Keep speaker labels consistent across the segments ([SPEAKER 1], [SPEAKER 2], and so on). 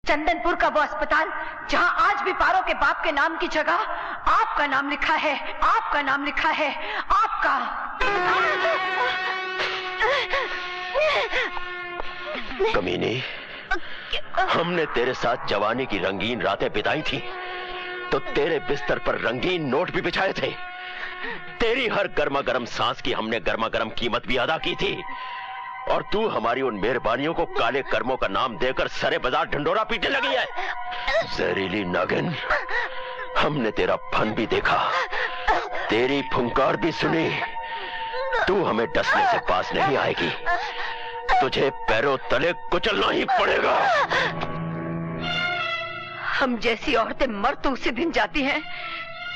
[SPEAKER 1] चंदनपुर का वो अस्पताल जहां आज भी पारो के बाप के नाम की जगह आपका नाम लिखा है, आपका नाम लिखा है, आपका।
[SPEAKER 2] कमीनी, हमने तेरे साथ जवानी की रंगीन रातें बिताई थी तो तेरे बिस्तर पर रंगीन नोट भी बिछाए थे। तेरी हर गर्मा गर्म सांस की हमने गर्मा गर्म कीमत भी अदा की थी और तू हमारी उन मेहरबानियों को काले कर्मों का नाम देकर सरे बाजार ढंडोरा पीटने लगी है। जहरीली नागिन, हमने तेरा फन भी देखा, तेरी फुंकार भी सुनी। तू हमें डसने से पास नहीं आएगी, तुझे पैरों तले कुचलना ही पड़ेगा।
[SPEAKER 1] हम जैसी औरतें मर तो उसी दिन जाती हैं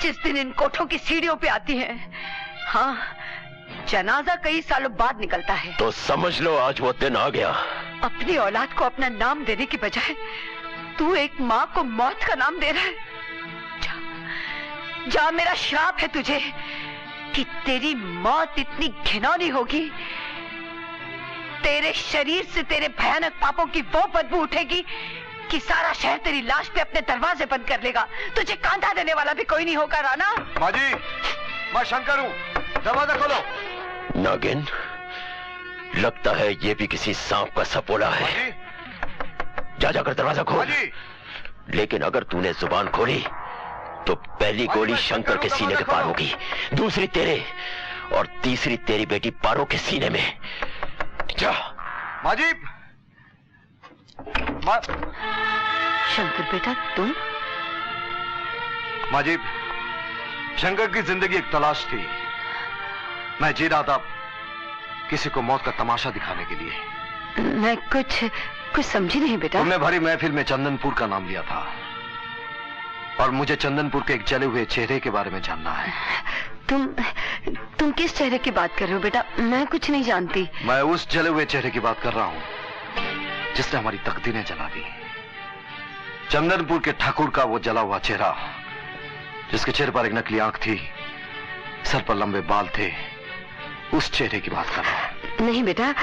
[SPEAKER 1] जिस दिन इन कोठों की सीढ़ियों पे आती हैं। हाँ, जनाजा कई सालों बाद निकलता है।
[SPEAKER 2] तो समझ लो आज वो दिन आ गया।
[SPEAKER 1] अपनी औलाद को अपना नाम देने की बजाय तू एक माँ को मौत का नाम दे रहा है। जा, मेरा श्राप है तुझे कि तेरी मौत इतनी घिनौनी होगी, तेरे शरीर से तेरे भयानक पापों की वो बदबू उठेगी कि सारा शहर तेरी लाश पे अपने दरवाजे बंद कर लेगा। तुझे कांधा देने वाला भी कोई नहीं होगा। राणा,
[SPEAKER 3] माँ जी, मैं शंकर हूँ, दरवाजा खोलो।
[SPEAKER 2] नागिन, लगता है ये भी किसी सांप का सपोला है। जा जाकर दरवाजा खोल। लेकिन अगर तूने जुबान खोली तो पहली गोली शंकर के सीने के पार होगी, दूसरी तेरे और तीसरी तेरी बेटी पारो के सीने में। जा।
[SPEAKER 3] माजी,
[SPEAKER 1] शंकर बेटा तुम?
[SPEAKER 3] माजी, शंकर की जिंदगी एक तलाश थी। मैं जी रहा था किसी को मौत का तमाशा दिखाने के लिए।
[SPEAKER 1] मैं कुछ समझी नहीं बेटा।
[SPEAKER 3] तुमने भरी महफिल में चंदनपुर का नाम लिया था और मुझे चंदनपुर के एक जले हुए चेहरे के बारे में जानना है।
[SPEAKER 1] तुम किस चेहरे की बात कर रहे हो बेटा? मैं कुछ नहीं जानती।
[SPEAKER 3] मैं उस जले हुए चेहरे की बात कर रहा हूं जिसने हमारी तकदीरें जला दी। चंदनपुर के ठाकुर का वो जला हुआ चेहरा, जिसके चेहरे पर एक नकली आंख थी, सर पर लंबे बाल थे, उस चेहरे की बात कर रहा हूं।
[SPEAKER 1] नहीं बेटा,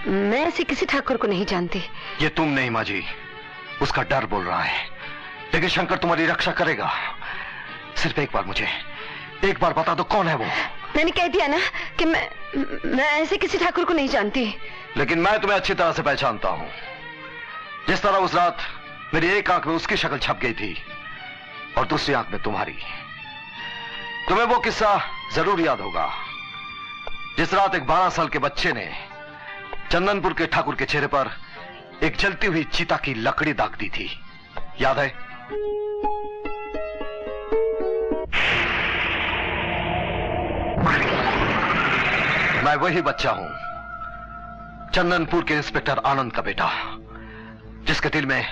[SPEAKER 1] मैं ऐसे किसी ठाकुर को नहीं जानती।
[SPEAKER 3] ये तुम नहीं माँ जी, उसका डर बोल रहा है। लेकिन शंकर तुम्हारी रक्षा करेगा। सिर्फ एक बार मुझे एक बार बता दो, कौन है वो?
[SPEAKER 1] मैंने कह दिया ना कि मैं ऐसे किसी ठाकुर को नहीं जानती।
[SPEAKER 3] लेकिन मैं तुम्हें अच्छी तरह से पहचानता हूं। जिस तरह उस रात मेरी एक आंख में उसकी शक्ल छप गई थी और दूसरी आंख में तुम्हारी। तुम्हें वो किस्सा जरूर याद होगा जिस रात एक 12 साल के बच्चे ने चंदनपुर के ठाकुर के चेहरे पर एक जलती हुई चीता की लकड़ी दाग दी थी। याद है? मैं वही बच्चा हूं, चंदनपुर के इंस्पेक्टर आनंद का बेटा, जिसके दिल में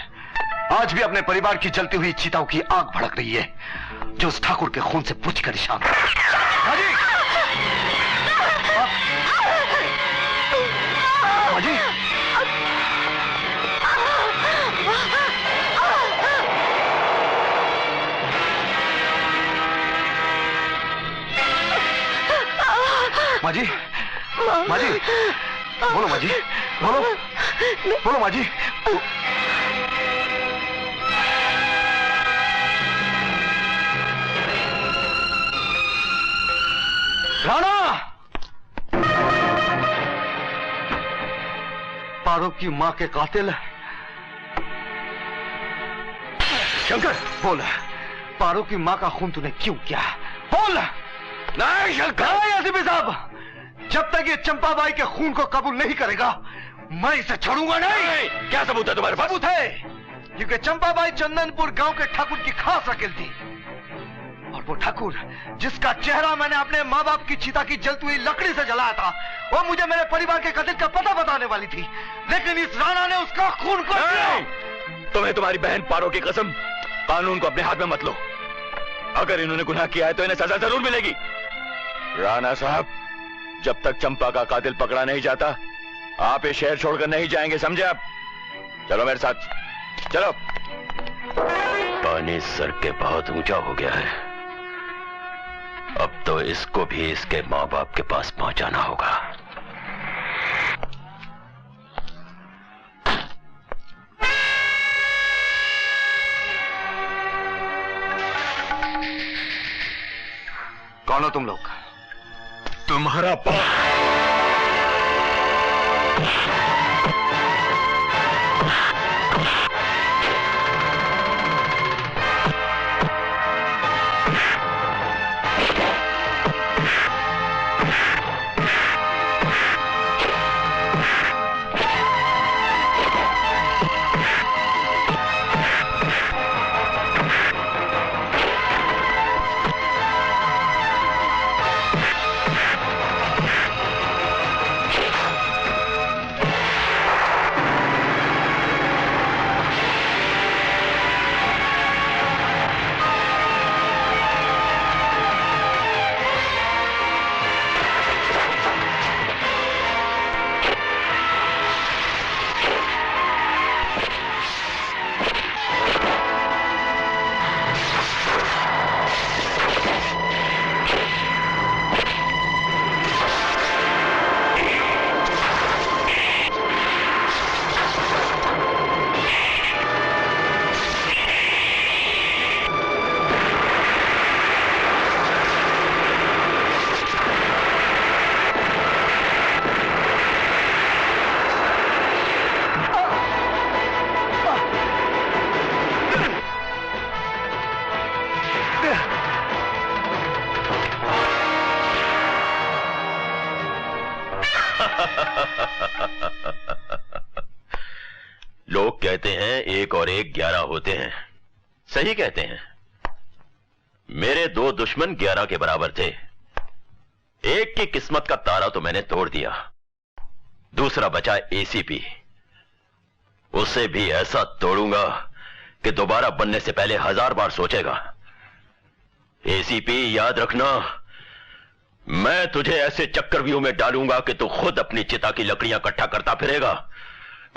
[SPEAKER 3] आज भी अपने परिवार की जलती हुई चिताओं की आग भड़क रही है, जो उस ठाकुर के खून से बुझ कर निशान है। माजी, माजी, माजी, बोलो माजी, बोलो, बोलो माजी। राणा! पारो की मां के कातिल शंकर, बोल, पारो की मां का खून तूने क्यों किया? बोल। नहीं शंकर, एसीपी साहब, जब तक ये चंपाबाई के खून को कबूल नहीं करेगा मैं इसे छोड़ूंगा नहीं।
[SPEAKER 2] क्या सबूत है तुम्हारे पास?
[SPEAKER 3] सबूत है, क्योंकि चंपाबाई चंदनपुर गांव के ठाकुर की खास वकील थी और वो ठाकुर जिसका चेहरा मैंने अपने माँ बाप की चिता की जलती हुई लकड़ी से जलाया था, वो मुझे मेरे परिवार के कत्ल का पता बताने वाली थी, लेकिन इस राणा ने उसका खून को
[SPEAKER 2] तुम्हें तुम्हारी बहन पारो की कसम, कानून को अपने हाथ में मत लो। अगर इन्होंने गुनाह किया है तो इन्हें सजा जरूर मिलेगी। राणा साहब, जब तक चंपा का कातिल पकड़ा नहीं जाता आप ये शहर छोड़कर नहीं जाएंगे, समझे आप? चलो मेरे साथ, चलो। पानी सर के बहुत ऊंचा हो गया है, अब तो इसको भी इसके माँ बाप के पास पहुंचाना होगा।
[SPEAKER 3] कौन हो तुम लोग?
[SPEAKER 2] तुम्हारा लोग कहते हैं 1 और 1 11 होते हैं। सही कहते हैं। मेरे 2 दुश्मन 11 के बराबर थे। एक की किस्मत का तारा तो मैंने तोड़ दिया, दूसरा बचा एसीपी। उसे भी ऐसा तोड़ूंगा कि दोबारा बनने से पहले 1000 बार सोचेगा। एसीपी याद रखना, मैं तुझे ऐसे चक्रव्यूह में डालूंगा कि तू खुद अपनी चिता की लकड़ियां इकट्ठा करता फिरेगा,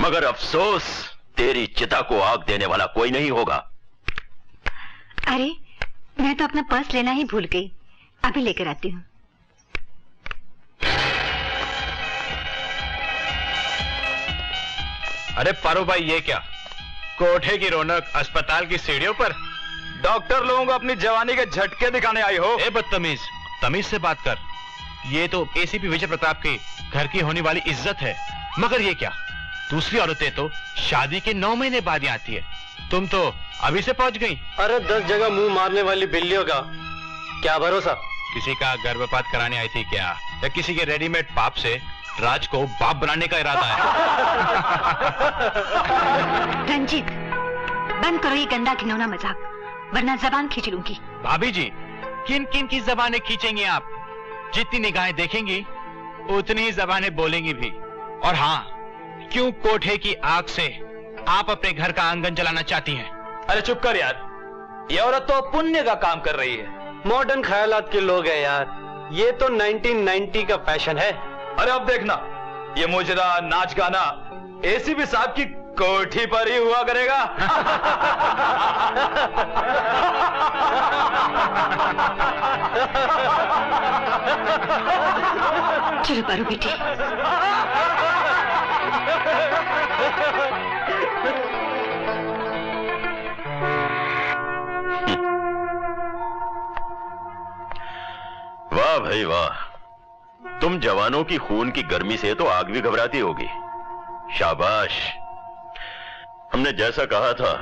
[SPEAKER 2] मगर अफसोस तेरी चिता को आग देने वाला कोई नहीं होगा।
[SPEAKER 4] अरे मैं तो अपना पर्स लेना ही भूल गई, अभी लेकर आती हूँ।
[SPEAKER 5] अरे पारो भाई, ये क्या? कोठे की रौनक अस्पताल की सीढ़ियों पर?
[SPEAKER 6] डॉक्टर लोगों को अपनी जवानी के झटके दिखाने आई हो?
[SPEAKER 5] ए बदतमीज, तमीज से बात कर। ये तो एसीपी विजय प्रताप के घर की होने वाली इज्जत है, मगर ये क्या? दूसरी औरतें तो शादी के 9 महीने बाद ही आती है, तुम तो अभी से पहुंच गई।
[SPEAKER 6] अरे 10 जगह मुंह मारने वाली बिल्लियों का क्या भरोसा?
[SPEAKER 5] किसी का गर्भपात कराने आई थी क्या, या किसी के रेडीमेड पाप से राज को बाप बनाने का इरादा है?
[SPEAKER 4] रंजीत, बंद करो ये गंदा घिनौना मजाक, वरना जबान खींच लूंगी।
[SPEAKER 5] भाभी जी, किन किन की जबानें खींचेंगी आप? जितनी निगाहें देखेंगी उतनी ही जबानें बोलेंगी भी। और हाँ, क्यों कोठे की आग से आप अपने घर का आंगन जलाना चाहती हैं?
[SPEAKER 6] अरे चुप कर यार, ये औरत तो पुण्य का काम कर रही है। मॉडर्न ख्यालात के लोग हैं यार, ये तो 1990 का फैशन है। अरे अब देखना, ये मुजरा नाच गाना एसीपी साहब की कोठी पर ही हुआ करेगा।
[SPEAKER 4] चलो पारो बेटी।
[SPEAKER 2] वाह भाई वाह, तुम जवानों की खून की गर्मी से तो आग भी घबराती होगी। शाबाश, हमने जैसा कहा था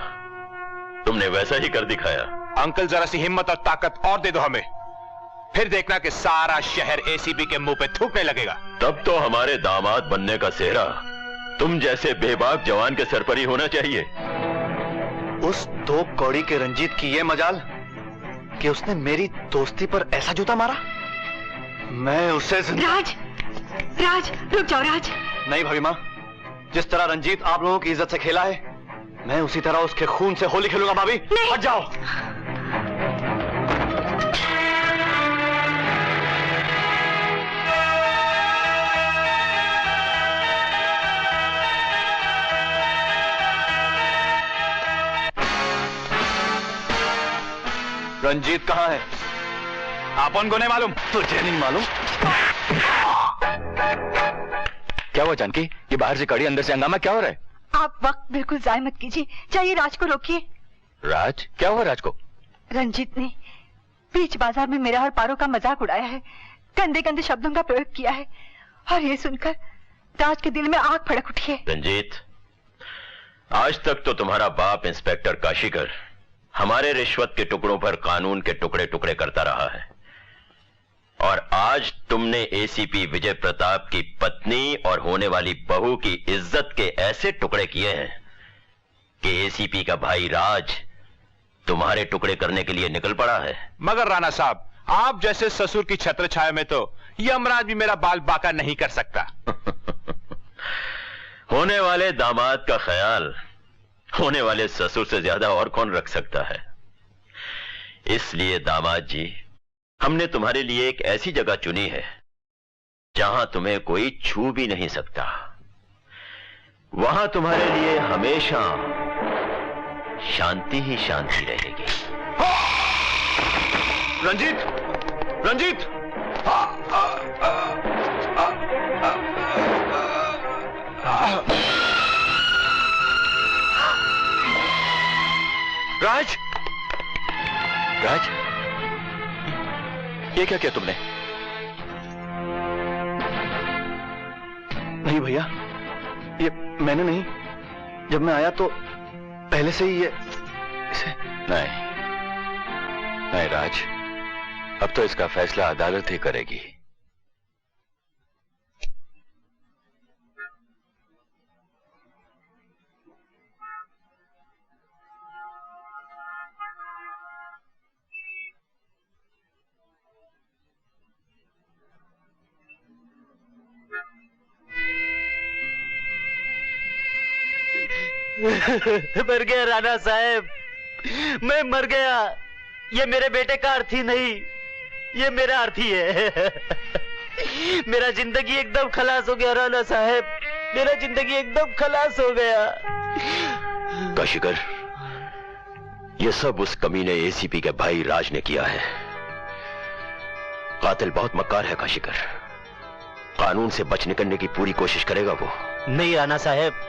[SPEAKER 2] तुमने वैसा ही कर दिखाया।
[SPEAKER 5] अंकल, जरा सी हिम्मत और ताकत और दे दो हमें, फिर देखना कि सारा शहर एसीपी के मुंह पे थूकने लगेगा।
[SPEAKER 2] तब तो हमारे दामाद बनने का सेहरा तुम जैसे बेबाक जवान के सर पर ही होना चाहिए।
[SPEAKER 3] उस 2 कौड़ी के रंजीत की ये मजाल कि उसने मेरी दोस्ती पर ऐसा जूता मारा। मैं उसे
[SPEAKER 4] राज, राज रुक जाओ राज।
[SPEAKER 3] नहीं भाभी माँ, जिस तरह रंजीत आप लोगों की इज्जत से खेला है, मैं उसी तरह उसके खून से होली खेलूंगा। भाभी हट जाओ। रंजीत कहाँ है?
[SPEAKER 6] आपन को नहीं मालूम?
[SPEAKER 3] तुझे नहीं मालूम? क्या हुआ जानकी? ये बाहर से कड़ी, अंदर से हंगामा, क्या हो रहा है?
[SPEAKER 4] आप वक्त बिल्कुल जाय मत कीजिए, चाहिए राज को रोकिए।
[SPEAKER 3] राज? क्या हुआ राज को?
[SPEAKER 4] रंजीत ने बीच बाजार में मेरा और पारो का मजाक उड़ाया है, गंदे गंदे शब्दों का प्रयोग किया है, और ये सुनकर राज के दिल में आग फड़क उठी है।
[SPEAKER 2] रंजीत, आज तक तो तुम्हारा बाप इंस्पेक्टर काशीकर हमारे रिश्वत के टुकड़ों पर कानून के टुकड़े टुकड़े करता रहा है, और आज तुमने एसीपी विजय प्रताप की पत्नी और होने वाली बहू की इज्जत के ऐसे टुकड़े किए हैं कि एसीपी का भाई राज तुम्हारे टुकड़े करने के लिए निकल पड़ा है।
[SPEAKER 5] मगर राणा साहब, आप जैसे ससुर की छत्र छाया में तो यमराज भी मेरा बाल बांका नहीं कर सकता।
[SPEAKER 2] होने वाले दामाद का ख्याल होने वाले ससुर से ज्यादा और कौन रख सकता है। इसलिए दामाद जी, हमने तुम्हारे लिए एक ऐसी जगह चुनी है जहां तुम्हें कोई छू भी नहीं सकता। वहां तुम्हारे लिए हमेशा शांति ही शांति रहेगी।
[SPEAKER 3] रंजीत, रंजीत,
[SPEAKER 2] राज, राज, ये क्या किया तुमने?
[SPEAKER 7] नहीं भैया, ये मैंने नहीं। जब मैं आया तो पहले से ही ये इसे...
[SPEAKER 2] नहीं, नहीं राज, अब तो इसका फैसला अदालत ही करेगी।
[SPEAKER 6] मर गया राणा साहब, मैं मर गया। ये मेरे बेटे का अर्थी नहीं, ये मेरा अर्थी है। मेरा जिंदगी एकदम खलास हो गया राणा साहब, मेरा जिंदगी एकदम खलास हो गया।
[SPEAKER 2] काशीकर, ये सब उस कमीने एसीपी के भाई राज ने किया है। कातिल बहुत मक्कार है काशीकर, कानून से बच निकलने की पूरी कोशिश करेगा वो।
[SPEAKER 6] नहीं राणा साहब,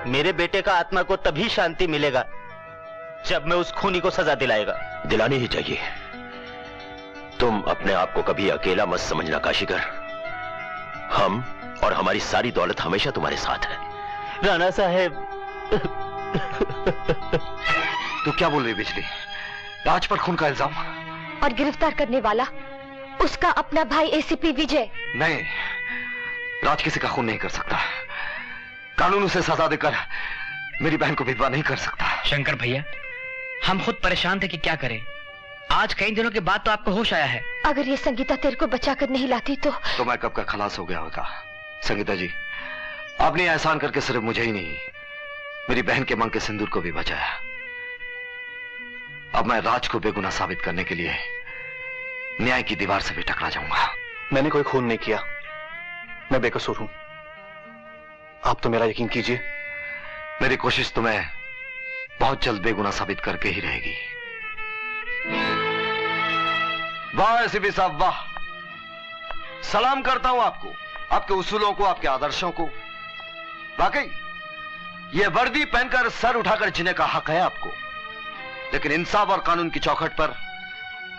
[SPEAKER 6] मेरे बेटे का आत्मा को तभी शांति मिलेगा जब मैं उस खूनी को सजा दिलाएगा।
[SPEAKER 2] दिलानी ही चाहिए। तुम अपने आप को कभी अकेला मत समझना काशीकर, हम और हमारी सारी दौलत हमेशा तुम्हारे साथ है।
[SPEAKER 6] राणा साहब।
[SPEAKER 3] तू क्या बोल रही बिजली? राज पर खून का इल्जाम?
[SPEAKER 8] और गिरफ्तार करने वाला उसका अपना भाई एसीपी विजय।
[SPEAKER 3] नहीं, राज किसी का खून नहीं कर सकता। कानून उसे सजा देकर मेरी बहन को विधवा नहीं कर सकता।
[SPEAKER 9] शंकर भैया, हम खुद परेशान थे कि क्या करें। आज कई दिनों के बाद तो आपको होश आया है।
[SPEAKER 8] अगर ये संगीता तेरे को बचाकर नहीं लाती तो
[SPEAKER 3] मैं कब का खलास हो गया होता। संगीता जी, आपने एहसान करके सिर्फ मुझे ही नहीं, मेरी बहन के मांग के सिंदूर को भी बचाया। अब मैं राज को बेगुनाह साबित करने के लिए न्याय की दीवार से भी टकरा जाऊंगा।
[SPEAKER 7] मैंने कोई खून नहीं किया, मैं बेकसूर हूं। आप तो मेरा यकीन कीजिए।
[SPEAKER 3] मेरी कोशिश तुम्हें बहुत जल्द बेगुनाह साबित करके ही रहेगी। वाह एसीपी साहब, वाह। सलाम करता हूं आपको, आपके उसूलों को, आपके आदर्शों को। वाकई यह वर्दी पहनकर सर उठाकर जीने का हक है आपको, लेकिन इंसाफ और कानून की चौखट पर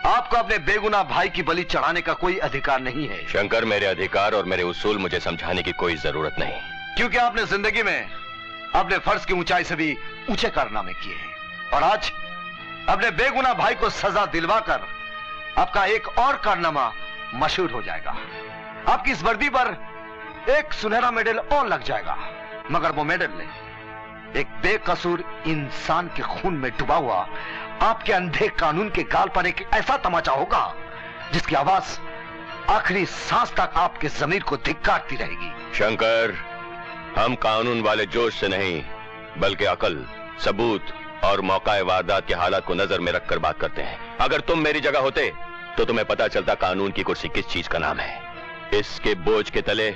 [SPEAKER 3] आपको अपने बेगुनाह भाई की बलि चढ़ाने का कोई अधिकार नहीं है।
[SPEAKER 2] शंकर, मेरे अधिकार और मेरे उसूल मुझे समझाने की कोई जरूरत नहीं,
[SPEAKER 3] क्योंकि आपने जिंदगी में अपने फर्ज की ऊंचाई से भी ऊंचे कारनामे किए हैं, और आज अपने बेगुनाह भाई को सजा दिलवाकर आपका एक और कारनामा मशहूर हो जाएगा। आपकी इस वर्दी पर एक सुनहरा मेडल और लग जाएगा, मगर वो मेडल नहीं, एक बेकसूर इंसान के खून में डूबा हुआ आपके अंधे कानून के गाल पर एक ऐसा तमाचा होगा जिसकी आवाज आखिरी सांस तक आपके जमीर को धिक्कारती रहेगी।
[SPEAKER 2] शंकर, हम कानून वाले जोश से नहीं बल्कि अकल, सबूत और मौका वारदात के हालात को नजर में रखकर बात करते हैं। अगर तुम मेरी जगह होते तो तुम्हें पता चलता कानून की कुर्सी किस चीज का नाम है। इसके बोझ के तले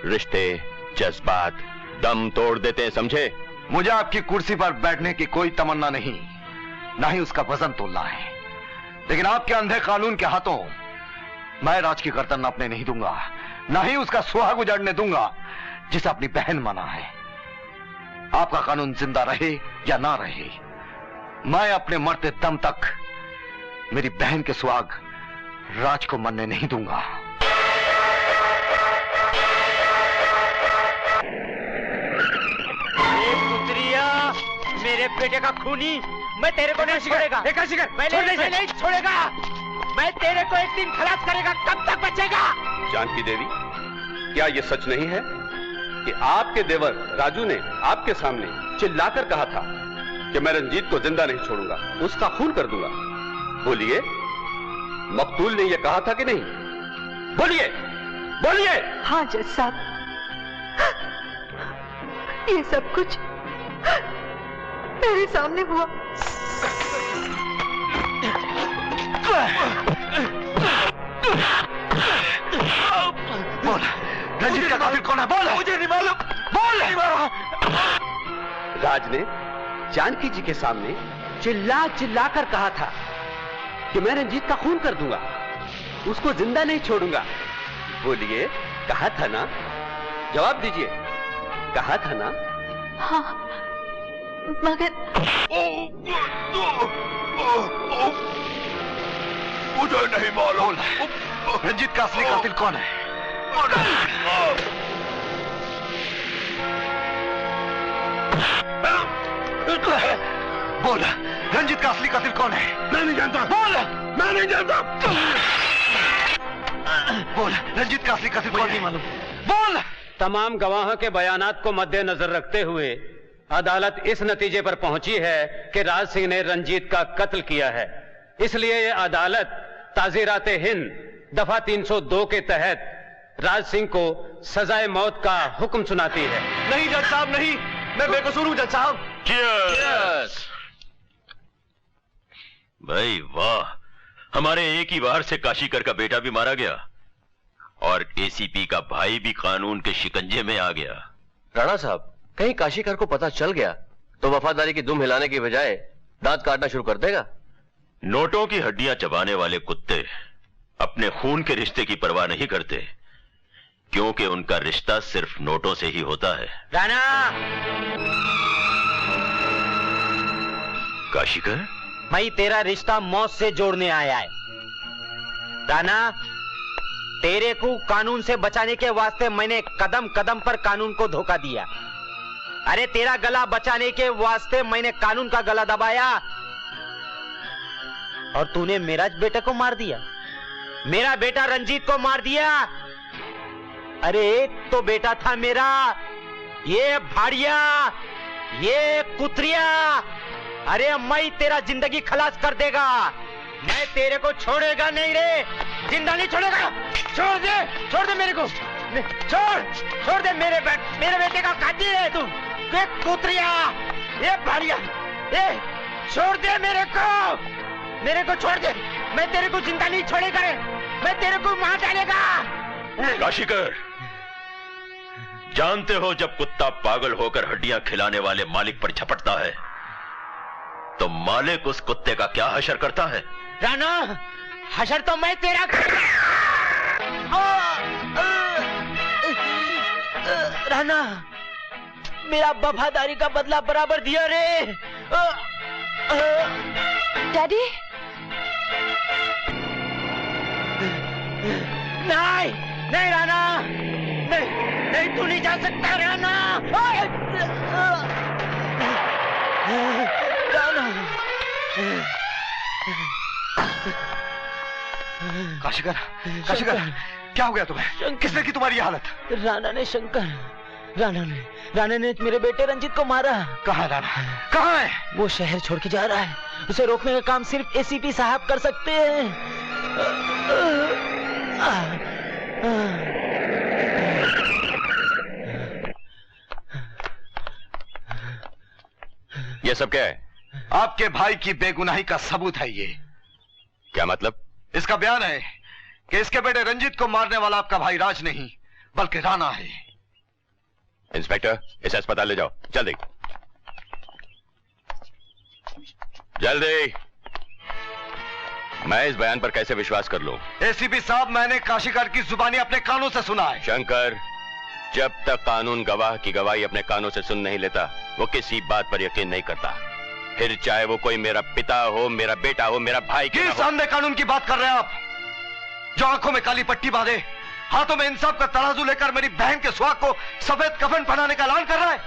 [SPEAKER 2] रिश्ते, जज्बात दम तोड़ देते हैं, समझे?
[SPEAKER 3] मुझे आपकी कुर्सी पर बैठने की कोई तमन्ना नहीं, ना ही उसका वजन तोलना है, लेकिन आपके अंधे कानून के हाथों मैं राज की गर्दन नापने नहीं दूंगा, ना ही उसका सुहाग उजाड़ने दूंगा जिसे अपनी बहन माना है। आपका कानून जिंदा रहे या ना रहे, मैं अपने मरते दम तक मेरी बहन के सुहाग राज को मरने नहीं दूंगा।
[SPEAKER 10] मेरे बेटे का खूनी, मैं तेरे को नहीं छोड़ेगा। मैं नहीं छोड़ेगा। मैं तेरे को एक दिन खलास करेगा। कब तक बचेगा?
[SPEAKER 11] जानकी देवी, क्या यह सच नहीं है कि आपके देवर राजू ने आपके सामने चिल्लाकर कहा था कि मैं रंजीत को जिंदा नहीं छोड़ूंगा, उसका खून कर दूंगा? बोलिए, मकतूल ने यह कहा था कि नहीं? बोलिए, बोलिए।
[SPEAKER 4] हाँ जज साहब, ये सब कुछ मेरे सामने हुआ।
[SPEAKER 3] बोल, रंजीत का कातिल कौन है? बोल। मुझे नहीं मालूम। बोल। नहीं मारा।
[SPEAKER 11] राज ने जानकी जी के सामने चिल्ला चिल्ला कर कहा था कि मैं रंजीत का खून कर दूंगा, उसको जिंदा नहीं छोड़ूंगा। बोलिए, कहा था ना? जवाब दीजिए, कहा था ना?
[SPEAKER 4] हाँ, मगर
[SPEAKER 3] मुझे नहीं मालूम। रंजीत का असली कातिल कौन है? बोल, रंजीत का असली कातिल कौन है? मैं नहीं जानता। बोल, मैं नहीं जानता। बोल, रंजीत का असली कातिल कौन? नहीं मालूम। बोल।
[SPEAKER 6] तमाम गवाहों के बयानात को मद्देनजर रखते हुए अदालत इस नतीजे पर पहुंची है कि राज सिंह ने रंजीत का कत्ल किया है। इसलिए यह अदालत ताज़ीरात हिंद दफा 302 के तहत राज सिंह को सजाए मौत का हुक्म सुनाती है।
[SPEAKER 7] नहीं जज साहब, नहीं, मैं बेकसूर हूं जज साहब।
[SPEAKER 2] Cheers! भाई वाह, हमारे एक ही वार से काशीकर का बेटा भी मारा गया और एसीपी का भाई भी कानून के शिकंजे में आ गया।
[SPEAKER 12] राणा साहब, कहीं काशीकर को पता चल गया तो वफादारी की दुम हिलाने की बजाय दांत काटना शुरू कर देगा।
[SPEAKER 2] नोटों की हड्डियां चबाने वाले कुत्ते अपने खून के रिश्ते की परवाह नहीं करते, क्योंकि उनका रिश्ता सिर्फ नोटों से ही होता है।
[SPEAKER 10] राणा!
[SPEAKER 2] काशीकर,
[SPEAKER 10] मैं तेरा रिश्ता मौत से जोड़ने आया है। राणा, तेरे को कानून से बचाने के वास्ते मैंने कदम कदम पर कानून को धोखा दिया। अरे तेरा गला बचाने के वास्ते मैंने कानून का गला दबाया और तूने मेरा बेटे को मार दिया। मेरा बेटा रंजीत को मार दिया। अरे तो बेटा था मेरा, ये भाड़िया, ये कुतरिया। अरे मैं तेरा जिंदगी खलास कर देगा। मैं तेरे को छोड़ेगा नहीं रे, जिंदा नहीं छोड़ेगा। छोड़ दे मेरे को, छोड़ दे। मेरे बेटे का कातिल है तू, ये कुतरिया, ये भाड़िया, ये छोड़ दे मेरे को छोड़ दे। मैं तेरे को जिंदा नहीं छोड़ेगा रे, मैं तेरे को मार डालेगा।
[SPEAKER 2] काशीकर, जानते हो जब कुत्ता पागल होकर हड्डियां खिलाने वाले मालिक पर झपटता है तो मालिक उस कुत्ते का क्या हशर करता है?
[SPEAKER 10] राणा, हशर तो मैं तेरा राणा, मेरा वफादारी का बदला बराबर दिया रे।
[SPEAKER 8] डैडी,
[SPEAKER 10] नहीं राणा, नहीं तू नहीं जा सकता राणा।
[SPEAKER 3] काशीकर, क्या हो गया तुम्हें? किसने की तुम्हारी हालत?
[SPEAKER 10] राणा ने मेरे बेटे रंजीत को मारा।
[SPEAKER 3] कहाँ राणा? कहाँ है?
[SPEAKER 10] वो शहर छोड़ के जा रहा है। उसे रोकने का काम सिर्फ एसीपी साहब कर सकते हैं।
[SPEAKER 12] ये सब क्या है?
[SPEAKER 3] आपके भाई की बेगुनाही का सबूत है ये।
[SPEAKER 12] क्या मतलब?
[SPEAKER 3] इसका बयान है कि इसके बेटे रंजीत को मारने वाला आपका भाई राज नहीं बल्कि राणा है।
[SPEAKER 12] इंस्पेक्टर, इसे अस्पताल ले जाओ, जल्दी जल्दी। मैं इस बयान पर कैसे विश्वास कर लूं?
[SPEAKER 3] एसीपी साहब, मैंने काशीकर की जुबानी अपने कानों से सुना है।
[SPEAKER 12] शंकर, जब तक कानून गवाह की गवाही अपने कानों से सुन नहीं लेता वो किसी बात पर यकीन नहीं करता।
[SPEAKER 2] फिर चाहे वो कोई मेरा पिता हो, मेरा बेटा हो, मेरा भाई क्यों ना हो।
[SPEAKER 3] सामने कानून की बात कर रहे हैं आप, जो आंखों में काली पट्टी बांधे, हाथों में इंसाफ का तराजू लेकर मेरी बहन के सुहाग को सफेद कफन पहनाने का ऐलान कर रहा है।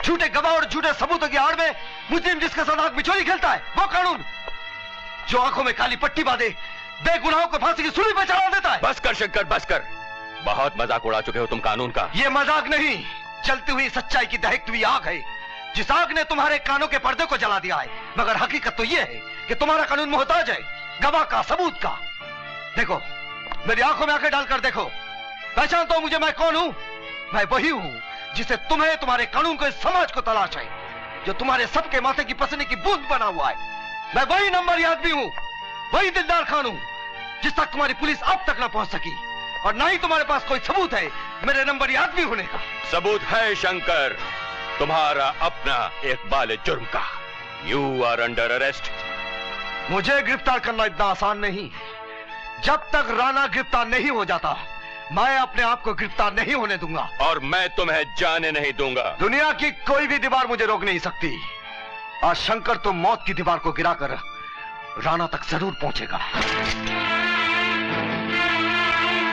[SPEAKER 3] झूठे गवाह और झूठे सबूतों की आड़ में मुस्लिम जिसके साथ आंख बिछोली खेलता है, वो कानून जो आंखों में काली पट्टी बांधे बेगुनाहों को फांसी की सूली पर चढ़ा देता है।
[SPEAKER 2] बस कर शंकर, बस कर। बहुत मजाक उड़ा चुके हो तुम कानून का।
[SPEAKER 3] ये मजाक नहीं, जलती हुई सच्चाई की दहकती हुई आग है, जिस आग ने तुम्हारे कानों के पर्दे को जला दिया है। मगर हकीकत तो यह है कि तुम्हारा कानून मोहताज है गवाह का, सबूत का। देखो, मेरी आंखों में आंखें डालकर देखो, पहचानते हो मुझे मैं कौन हूं? मैं वही हूं जिसे तुम्हें, तुम्हारे कानून को, इस समाज को तलाश है, जो तुम्हारे सबके माथे की पसीने की बूंद बना हुआ है। मैं वही नंबरी आदमी हूं, वही दिलदार खान हूं जिस तक तुम्हारी पुलिस अब तक ना पहुंच सकी, और ना ही तुम्हारे पास कोई सबूत है मेरे नंबरी आदमी होने का।
[SPEAKER 2] सबूत है शंकर, तुम्हारा अपना इकबाल जुर्म का। You are under arrest.
[SPEAKER 3] मुझे गिरफ्तार करना इतना आसान नहीं। जब तक राणा गिरफ्तार नहीं हो जाता, मैं अपने आप को गिरफ्तार नहीं होने दूंगा।
[SPEAKER 2] और मैं तुम्हें जाने नहीं दूंगा।
[SPEAKER 3] दुनिया की कोई भी दीवार मुझे रोक नहीं सकती। आज शंकर तो मौत की दीवार को गिराकर राणा तक जरूर पहुंचेगा।